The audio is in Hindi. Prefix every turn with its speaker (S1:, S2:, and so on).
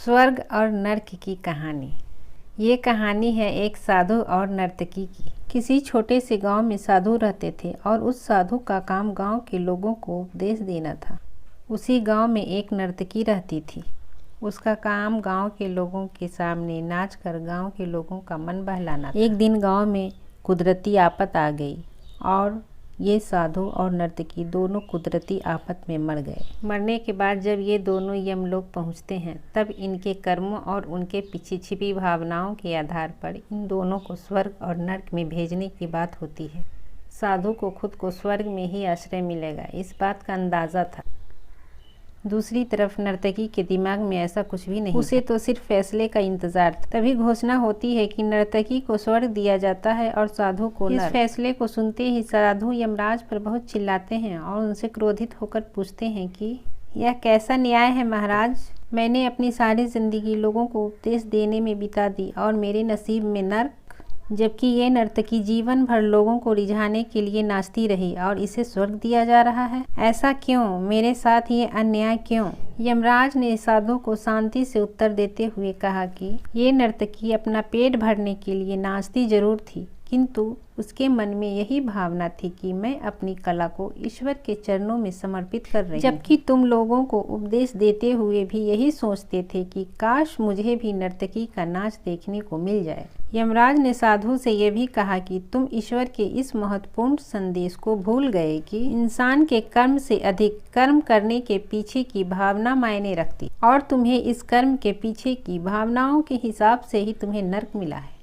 S1: स्वर्ग और नर्क की कहानी। ये कहानी है एक साधु और नर्तकी की। किसी छोटे से गांव में साधु रहते थे और उस साधु का काम गांव के लोगों को उपदेश देना था। उसी गांव में एक नर्तकी रहती थी। उसका काम गांव के लोगों के सामने नाच कर गांव के लोगों का मन बहलाना था। एक दिन गांव में कुदरती आफत आ गई और ये साधु और नर्तकी दोनों कुदरती आफत में मर गए। मरने के बाद जब ये दोनों यमलोक पहुंचते हैं तब इनके कर्मों और उनके पीछे छिपी भावनाओं के आधार पर इन दोनों को स्वर्ग और नर्क में भेजने की बात होती है। साधु को खुद को स्वर्ग में ही आश्रय मिलेगा, इस बात का अंदाज़ा था। दूसरी तरफ नर्तकी के दिमाग में ऐसा कुछ भी नहीं, उसे तो सिर्फ फैसले का इंतजार था। तभी घोषणा होती है कि नर्तकी को स्वर्ग दिया जाता है और साधु को नर्क। इस फैसले को सुनते ही साधु यमराज पर बहुत चिल्लाते हैं और उनसे क्रोधित होकर पूछते हैं कि यह कैसा न्याय है महाराज। मैंने अपनी सारी जिंदगी लोगों को उपदेश देने में बिता दी और मेरे नसीब में नर्क, जबकि ये नर्तकी जीवन भर लोगों को रिझाने के लिए नाचती रही और इसे स्वर्ग दिया जा रहा है। ऐसा क्यों? मेरे साथ ये अन्याय क्यों? यमराज ने साधु को शांति से उत्तर देते हुए कहा कि ये नर्तकी अपना पेट भरने के लिए नाचती जरूर थी, किंतु उसके मन में यही भावना थी कि मैं अपनी कला को ईश्वर के चरणों में समर्पित कर रही हूँ। जबकि तुम लोगों को उपदेश देते हुए भी यही सोचते थे कि काश मुझे भी नर्तकी का नाच देखने को मिल जाए। यमराज ने साधु से यह भी कहा कि तुम ईश्वर के इस महत्वपूर्ण संदेश को भूल गए कि इंसान के कर्म से अधिक कर्म करने के पीछे की भावना मायने रखती और तुम्हें इस कर्म के पीछे की भावनाओं के हिसाब से ही तुम्हें नर्क मिला है।